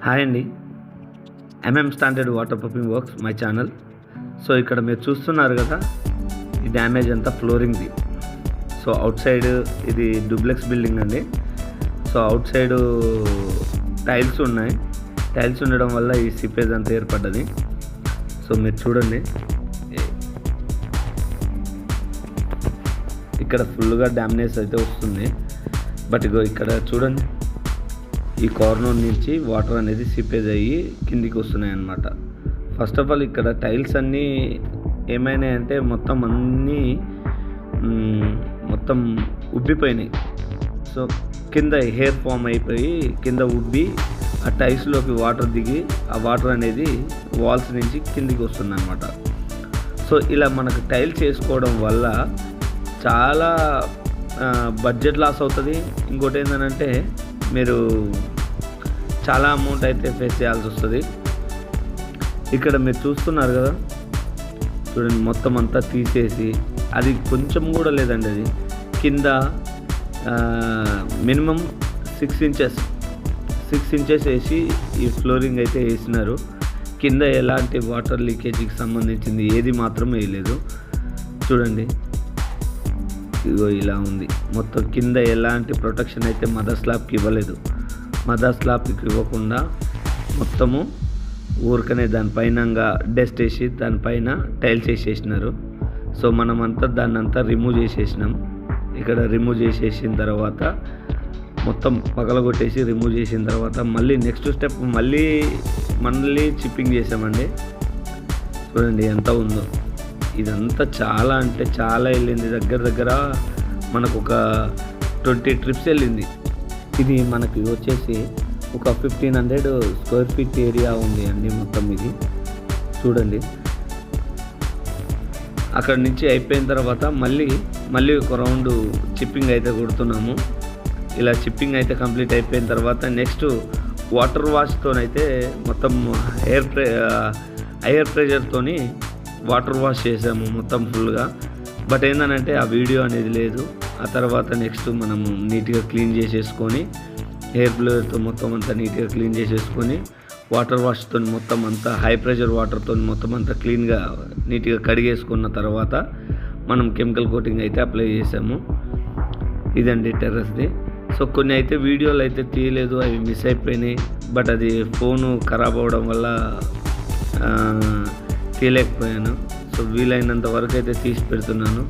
Hi అండి. Standard water proofing works my channel. So ఇక్కడ మీరు చూస్తున్నారు కదా, ఈ డ్యామేజ్ అంతా ఫ్లోరింగ్ది. సో అవుట్ సైడ్ ఇది డూప్లెక్స్ బిల్డింగ్ అండి. సో అవుట్ సైడ్ టైల్స్ ఉన్నాయి. టైల్స్ ఉండడం వల్ల ఈ సిపేజ్ అంతా ఏర్పడ్డది. సో మీరు చూడండి, ఇక్కడ ఫుల్గా డ్యామేజ్ అయితే వస్తుంది. బట్ ఇగో ఇక్కడ చూడండి, ఈ కార్నర్ నుంచి వాటర్ అనేది సిపేజ్ అయ్యి కిందికి వస్తున్నాయి అన్నమాట. ఫస్ట్ ఆఫ్ ఆల్ ఇక్కడ టైల్స్ అన్నీ ఏమైనాయంటే మొత్తం ఉబ్బిపోయినాయి. సో కింద హెయిర్ ఫామ్ అయిపోయి కింద ఉబ్బి ఆ టైల్స్లోకి వాటర్ దిగి ఆ వాటర్ అనేది వాల్స్ నుంచి కిందికి వస్తుంది అన్నమాట. సో ఇలా మనకు టైల్స్ వేసుకోవడం వల్ల చాలా బడ్జెట్ లాస్ అవుతుంది. ఇంకోటి ఏంటంటే మీరు చాలా అమౌంట్ అయితే ఫేస్ చేయాల్సి వస్తుంది. ఇక్కడ మీరు చూస్తున్నారు కదా, చూడండి మొత్తం అంతా తీసేసి అది కొంచెం కూడా లేదండి, అది కింద మినిమం 6 ఇంచెస్ వేసి ఈ ఫ్లోరింగ్ అయితే వేసినారు. కింద ఎలాంటి వాటర్ లీకేజీకి సంబంధించింది ఏది మాత్రం వేయలేదు. చూడండి, ఇగో ఇలా ఉంది. మొత్తం కింద ఎలాంటి ప్రొటెక్షన్ అయితే మదర్ స్లాబ్కి ఇవ్వలేదు. మదర్ స్లాబ్కి ఇవ్వకుండా మొత్తము ఊరికనే దానిపైన డస్ట్ వేసి దానిపైన టైల్స్ వేసేసినారు. సో మనమంతా దాన్నంతా రిమూవ్ చేసేసినాం. ఇక్కడ రిమూవ్ చేసేసిన తర్వాత మొత్తం పగలగొట్టేసి రిమూవ్ చేసిన తర్వాత మళ్ళీ నెక్స్ట్ స్టెప్ మళ్ళీ చిప్పింగ్ చేసామండి. చూడండి ఎంత ఉందో. ఇదంతా చాలా అంటే చాలా వెళ్ళింది. దగ్గర మనకు ఒక 20 ట్రిప్స్ వెళ్ళింది. ఇది మనకి వచ్చేసి ఒక 1500 స్క్వేర్ ఫీట్ ఏరియా ఉంది అండి మొత్తం ఇది. చూడండి, అక్కడ నుంచి అయిపోయిన తర్వాత మళ్ళీ ఒక రౌండ్ చిప్పింగ్ అయితే కొడుతున్నాము. ఇలా చిప్పింగ్ అయితే కంప్లీట్ అయిపోయిన తర్వాత నెక్స్ట్ వాటర్ వాష్తోనైతే మొత్తం ఎయిర్ ప్రెషర్తోని వాటర్ వాష్ చేసాము మొత్తం ఫుల్గా. బట్ ఏంటంటే ఆ వీడియో అనేది లేదు. ఆ తర్వాత నెక్స్ట్ మనము నీట్గా క్లీన్ చేసేసుకొని ఎయిర్ బ్లోయర్తో మొత్తం అంతా నీట్గా క్లీన్ చేసేసుకొని వాటర్ వాష్తో మొత్తం అంతా హై ప్రెషర్ వాటర్తో మొత్తం అంతా క్లీన్గా నీట్గా కడిగేసుకున్న తర్వాత మనం కెమికల్ కోటింగ్ అయితే అప్లై చేసాము. ఇదండి టెర్రస్ది. సో కొన్ని అయితే వీడియోలు అయితే తీయలేదు, అవి మిస్ అయిపోయినాయి. బట్ అది ఫోను ఖరాబ్ అవ్వడం వల్ల తీయలేకపోయాను. సో వీలైనంత వరకు అయితే తీసి పెడుతున్నాను.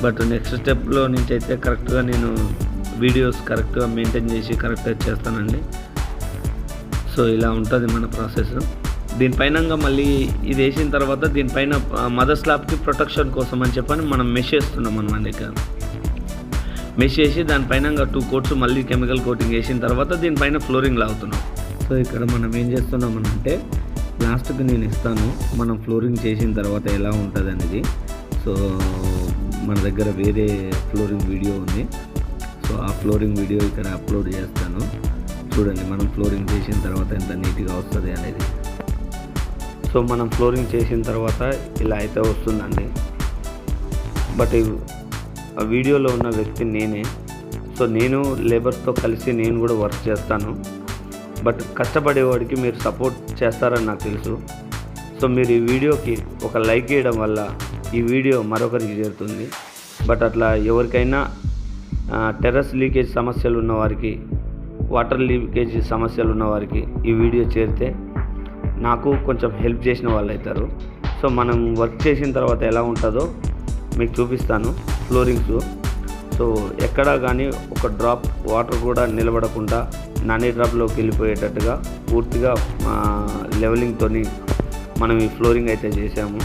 బట్ నెక్స్ట్ స్టెప్లో నుంచి అయితే కరెక్ట్గా నేను వీడియోస్ కరెక్ట్గా మెయింటైన్ చేసి కరెక్ట్గా చేస్తానండి. సో ఇలా ఉంటుంది మన ప్రాసెస్. దీనిపైన మళ్ళీ ఇది వేసిన తర్వాత దీనిపైన మదర్ స్లాబ్కి ప్రొటెక్షన్ కోసం అని చెప్పని మనం మెష్ చేస్తున్నాం అన్నమాట. ఇక్కడ మెష్ చేసి దానిపైన 2 కోట్స్ మళ్ళీ కెమికల్ కోటింగ్ వేసిన తర్వాత దీనిపైన ఫ్లోరింగ్ లాగుతున్నాం. సో ఇక్కడ మనం ఏం చేస్తున్నామనంటే లాస్ట్కి నేను ఇస్తాను మనం ఫ్లోరింగ్ చేసిన తర్వాత ఎలా ఉంటుంది అనేది. సో మన దగ్గర వేరే ఫ్లోరింగ్ వీడియో ఉంది. సో ఆ ఫ్లోరింగ్ వీడియో ఇక్కడ అప్లోడ్ చేస్తాను. చూడండి మనం ఫ్లోరింగ్ చేసిన తర్వాత ఎంత నీట్గా వస్తుంది అనేది. సో మనం ఫ్లోరింగ్ చేసిన తర్వాత ఇలా అయితే వస్తుందండి. బట్ ఆ వీడియోలో ఉన్న వ్యక్తి నేనే. సో నేను లేబర్తో కలిసి నేను కూడా వర్క్ చేస్తాను. బట్ కష్టపడేవాడికి మీరు సపోర్ట్ చేస్తారని నాకు తెలుసు. సో మీరు ఈ వీడియోకి ఒక లైక్ చేయడం వల్ల ఈ వీడియో మరొకరికి చేరుతుంది. బట్ అట్లా ఎవరికైనా టెర్రస్ లీకేజ్ సమస్యలు ఉన్నవారికి, వాటర్ లీకేజ్ సమస్యలు ఉన్నవారికి ఈ వీడియో చేరితే నాకు కొంచెం హెల్ప్ చేసిన వాళ్ళు అవుతారు. సో మనం వర్క్ చేసిన తర్వాత ఎలా ఉంటుందో మీకు చూపిస్తాను ఫ్లోరింగ్స్. సో ఎక్కడా కానీ ఒక డ్రాప్ వాటర్ కూడా నిలబడకుండా నాని డ్రాప్లోకి వెళ్ళిపోయేటట్టుగా పూర్తిగా లెవెలింగ్తో మనం ఈ ఫ్లోరింగ్ అయితే చేసాము.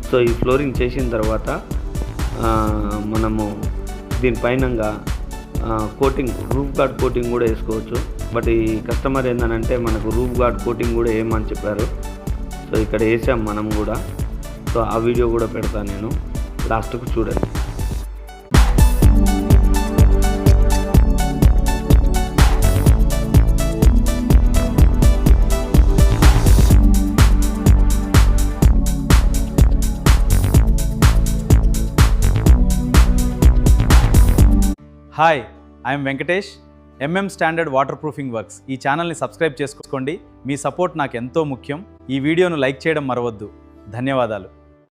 సో ఈ ఫ్లోరింగ్ చేసిన తర్వాత మనము దీనిపైన కోటింగ్, రూఫ్ గార్డ్ కోటింగ్ కూడా వేసుకోవచ్చు. బట్ ఈ కస్టమర్ ఏంటంటే మనకు రూఫ్ గార్డ్ కోటింగ్ కూడా వేయమని చెప్పారు. సో ఇక్కడ వేసాం మనం కూడా. సో ఆ వీడియో కూడా పెడతాను నేను, లాస్ట్కు చూడండి. Hi, I am Venkatesh, MM standard water proofing works ఈ ఛానల్ని సబ్స్క్రైబ్ చేసుకోండి. మీ సపోర్ట్ నాకు ఎంతో ముఖ్యం. ఈ వీడియోను లైక్ చేయడం మరవద్దు. ధన్యవాదాలు.